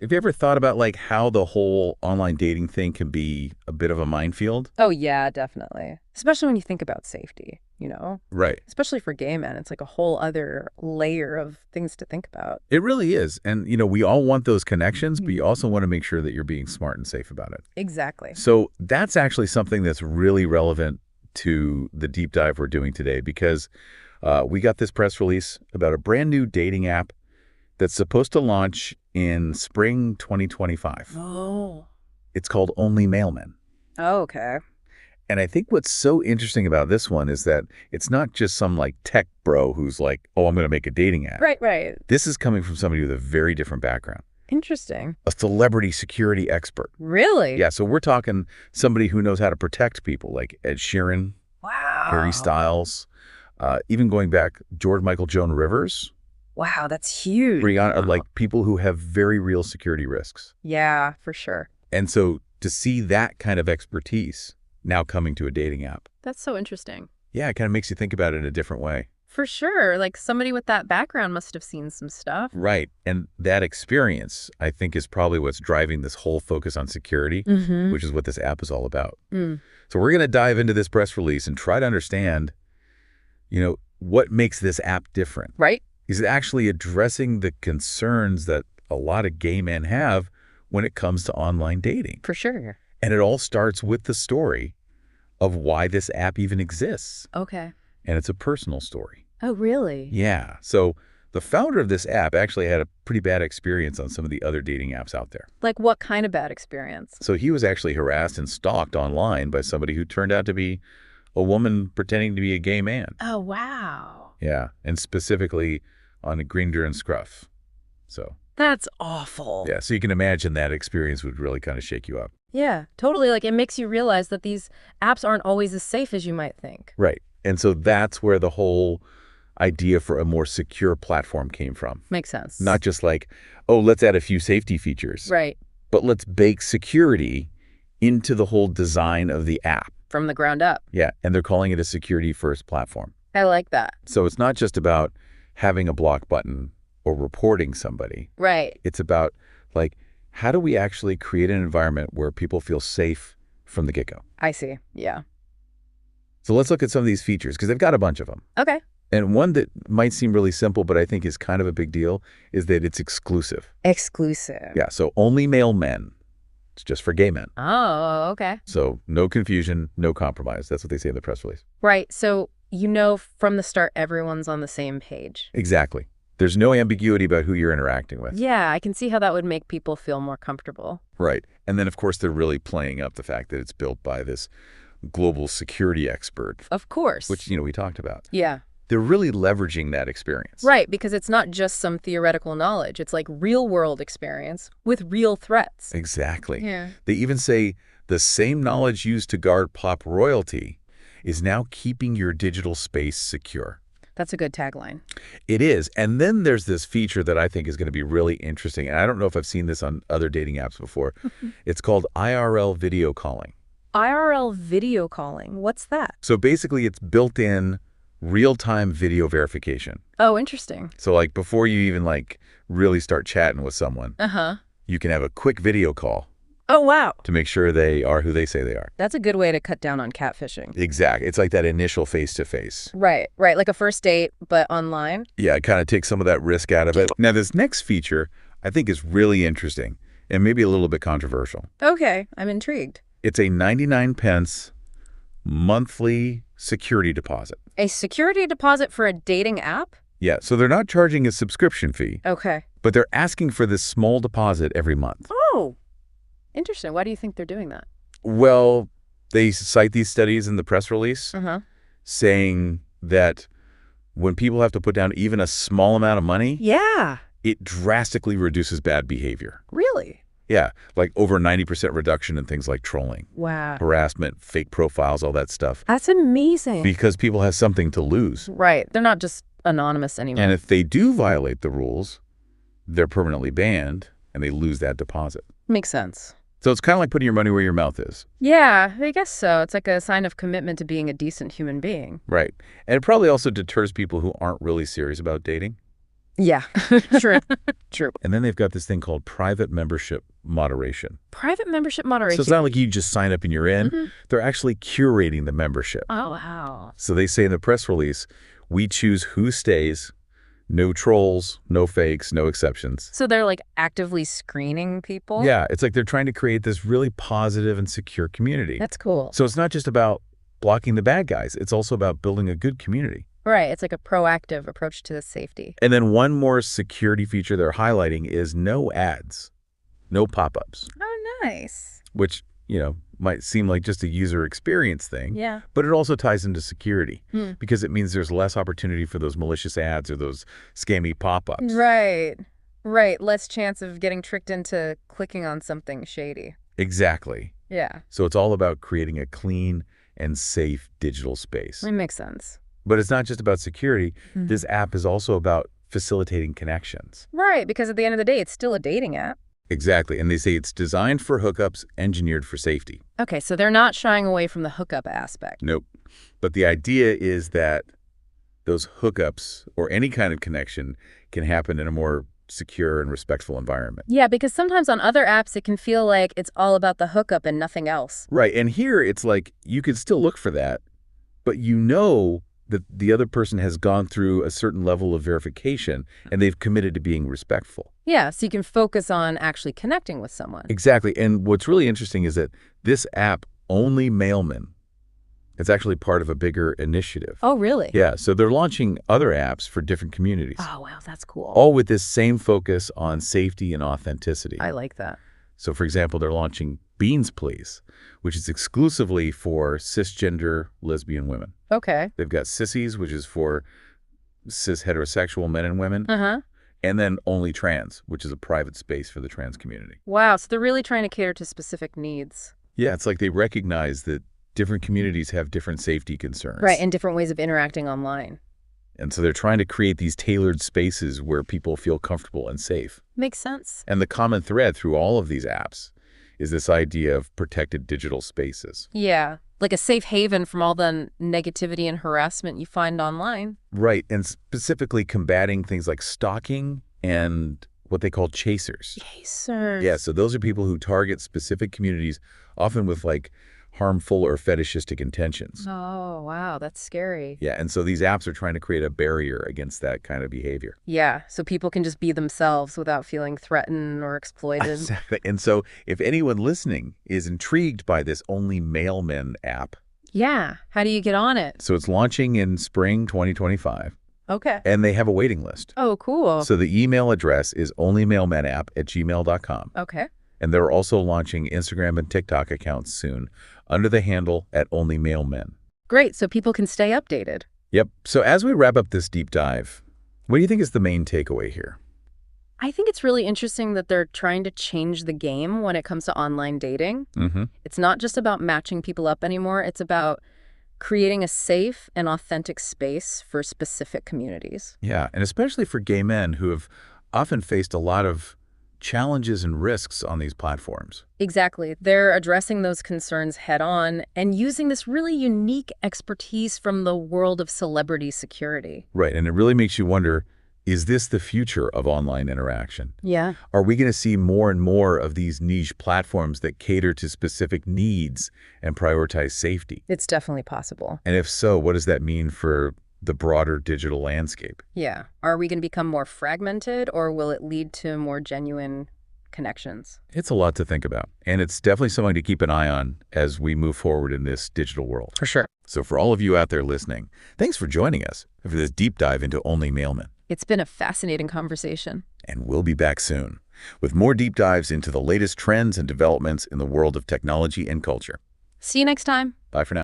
Have you ever thought about like how the whole online dating thing can be a bit of a minefield? Oh, yeah, definitely. Especially when you think about safety, you know? Right. Especially for gay men, it's like a whole other layer of things to think about. It really is. And, we all want those connections, but Mhm. you also want to make sure that you're being smart and safe about it. Exactly. So that's actually something that's really relevant to the deep dive we're doing today because we got this press release about a brand new dating app that's supposed to launch in spring 2025. Oh. It's called Only Mailmen. Oh, okay. And I think what's so interesting about this one is that it's not just some like tech bro who's like, oh, I'm going to make a dating app. Right, right. This is coming from somebody with a very different background, Interesting. a celebrity security expert. Really? Yeah, so we're talking somebody who knows how to protect people like Ed Sheeran, Harry Wow. Styles, even going back, George Michael Joan Rivers, Wow, that's huge. Rihanna, like people who have very real security risks. Yeah, for sure. And so to see that kind of expertise now coming to a dating app, That's so interesting. yeah, it kind of makes you think about it in a different way. For sure. Like somebody with that background must have seen some stuff. Right. And that experience, I think, is probably what's driving this whole focus on security, Mm-hmm. which is what this app is all about. Mm. So we're going to dive into this press release and try to understand, what makes this app different. Right? Is it actually addressing the concerns that a lot of gay men have when it comes to online dating? For sure. And it all starts with the story of why this app even exists. Okay. And it's a personal story. Oh, really? Yeah. So the founder of this app actually had a pretty bad experience on some of the other dating apps out there. Like what kind of bad experience? So he was actually harassed and stalked online by somebody who turned out to be a woman pretending to be a gay man. Oh, wow. Yeah. And specifically on a Grindr and Scruff. So, That's awful. yeah. So you can imagine that experience would really kind of shake you up. Yeah, totally. Like it makes you realize that these apps aren't always as safe as you might think. Right. And so that's where the whole idea for a more secure platform came from. Makes sense. Not just like, oh, let's add a few safety features, right. but let's bake security into the whole design of the app. From the ground up. Yeah. And they're calling it a security-first platform. I like that. So it's not just about having a block button or reporting somebody. Right. It's about, like, how do we actually create an environment where people feel safe from the get-go? I see. Yeah. So let's look at some of these features because they've got a bunch of them. Okay. And one that might seem really simple, but I think is kind of a big deal, is that it's exclusive. Exclusive. Yeah, so only male men. It's just for gay men. Oh, okay. So no confusion, no compromise. That's what they say in the press release. Right. So, from the start, everyone's on the same page. Exactly. There's no ambiguity about who you're interacting with. Yeah, I can see how that would make people feel more comfortable. Right. And then, of course, they're really playing up the fact that it's built by this global security expert, Of course. which, we talked about. Yeah. They're really leveraging that experience. Right, because it's not just some theoretical knowledge. It's like real-world experience with real threats. Exactly. Yeah. They even say the same knowledge used to guard pop royalty is now keeping your digital space secure. That's a good tagline. It is. And then there's this feature that I think is going to be really interesting. And I don't know if I've seen this on other dating apps before. It's called IRL video calling. IRL video calling. What's that? So basically, it's built-in real-time video verification. Oh, interesting. So like before you even like really start chatting with someone, Uh-huh. you can have a quick video call Oh, wow. to make sure they are who they say they are. That's a good way to cut down on catfishing. Exactly. It's like that initial face-to-face. Right, right. Like a first date, but online. Yeah, it kind of takes some of that risk out of it. Now, this next feature I think is really interesting and maybe a little bit controversial. Okay, I'm intrigued. It's a 99 pence monthly security deposit. A security deposit for a dating app? Yeah, so they're not charging a subscription fee, Okay. but they're asking for this small deposit every month. Oh, interesting. Why do you think they're doing that? Well, they cite these studies in the press release Uh-huh. saying that when people have to put down even a small amount of money, Yeah. it drastically reduces bad behavior. Really? Yeah, like over 90% reduction in things like trolling, Wow. harassment, fake profiles, all that stuff, That's amazing. because people have something to lose. Right. They're not just anonymous anymore. And if they do violate the rules, they're permanently banned and they lose that deposit. Makes sense. So it's kind of like putting your money where your mouth is. Yeah, I guess so. It's like a sign of commitment to being a decent human being. Right. And it probably also deters people who aren't really serious about dating. Yeah, true. True. And then they've got this thing called private membership moderation. Private membership So it's moderation. not like you just sign up and you're in. Mhm. They're actually curating the membership. Oh, wow. So they say in the press release, we choose who stays, no trolls, no fakes, no exceptions. So they're like actively screening people? Yeah, it's like they're trying to create this really positive and secure community. That's cool. So it's not just about blocking the bad guys. It's also about building a good community. Right. It's like a proactive approach to safety. And then one more security feature they're highlighting is no ads, no pop-ups, Oh, nice. which, might seem like just a user experience thing. Yeah. But it also ties into security Hmm. because it means there's less opportunity for those malicious ads or those scammy pop-ups. Right. Right. Less chance of getting tricked into clicking on something shady. Exactly. Yeah. So it's all about creating a clean and safe digital space. It makes sense. But it's not just about security. Mhm. This app is also about facilitating connections. Right. Because at the end of the day, it's still a dating app. Exactly. And they say it's designed for hookups, engineered for safety. Okay. So they're not shying away from the hookup aspect. Nope. But the idea is that those hookups or any kind of connection can happen in a more secure and respectful environment. Yeah, because sometimes on other apps, it can feel like it's all about the hookup and nothing else. Right. And here it's like you could still look for that, but you know that the other person has gone through a certain level of verification and they've committed to being respectful. Yeah, so you can focus on actually connecting with someone. Exactly. And what's really interesting is that this app, Only Mailmen, it's actually part of a bigger initiative. Oh, really? Yeah. So they're launching other apps for different communities, Oh, wow, that's cool. all with this same focus on safety and authenticity. I like that. So, for example, they're launching Beans Please, which is exclusively for cisgender lesbian women. Okay. They've got Sissies, which is for cis heterosexual men and women, Uh-huh. and then Only Trans, which is a private space for the trans community. Wow, so they're really trying to cater to specific needs. Yeah, it's like they recognize that different communities have different safety concerns. Right, and different ways of interacting online. And so they're trying to create these tailored spaces where people feel comfortable and safe. Makes sense. And the common thread through all of these apps is this idea of protected digital spaces. Yeah, like a safe haven from all the negativity and harassment you find online. Right, and specifically combating things like stalking and what they call chasers. Chasers. Yeah, so those are people who target specific communities, often with like harmful or fetishistic intentions. Oh, wow, that's scary. Yeah, and so these apps are trying to create a barrier against that kind of behavior. Yeah, so people can just be themselves without feeling threatened or exploited. Exactly. And so if anyone listening is intrigued by this Only Mailmen app, Yeah, how do you get on it? so it's launching in spring 2025, Okay. and they have a waiting list. Oh, cool. So the email address is onlymailmenapp@gmail.com. Okay. And they're also launching Instagram and TikTok accounts soon under the handle @onlymailmen. Great, so people can stay updated. Yep. So as we wrap up this deep dive, what do you think is the main takeaway here? I think it's really interesting that they're trying to change the game when it comes to online dating. Mm-hmm. It's not just about matching people up anymore. It's about creating a safe and authentic space for specific communities. Yeah, and especially for gay men who have often faced a lot of challenges and risks on these platforms. Exactly. They're addressing those concerns head on and using this really unique expertise from the world of celebrity security. Right, and it really makes you wonder, is this the future of online interaction? Yeah. Are we going to see more and more of these niche platforms that cater to specific needs and prioritize safety? It's definitely possible. And if so, what does that mean for the broader digital landscape? Yeah. Are we going to become more fragmented, or will it lead to more genuine connections? It's a lot to think about, and it's definitely something to keep an eye on as we move forward in this digital world. For sure. So for all of you out there listening, thanks for joining us for this deep dive into Only Mailmen. It's been a fascinating conversation. And we'll be back soon with more deep dives into the latest trends and developments in the world of technology and culture. See you next time. Bye for now.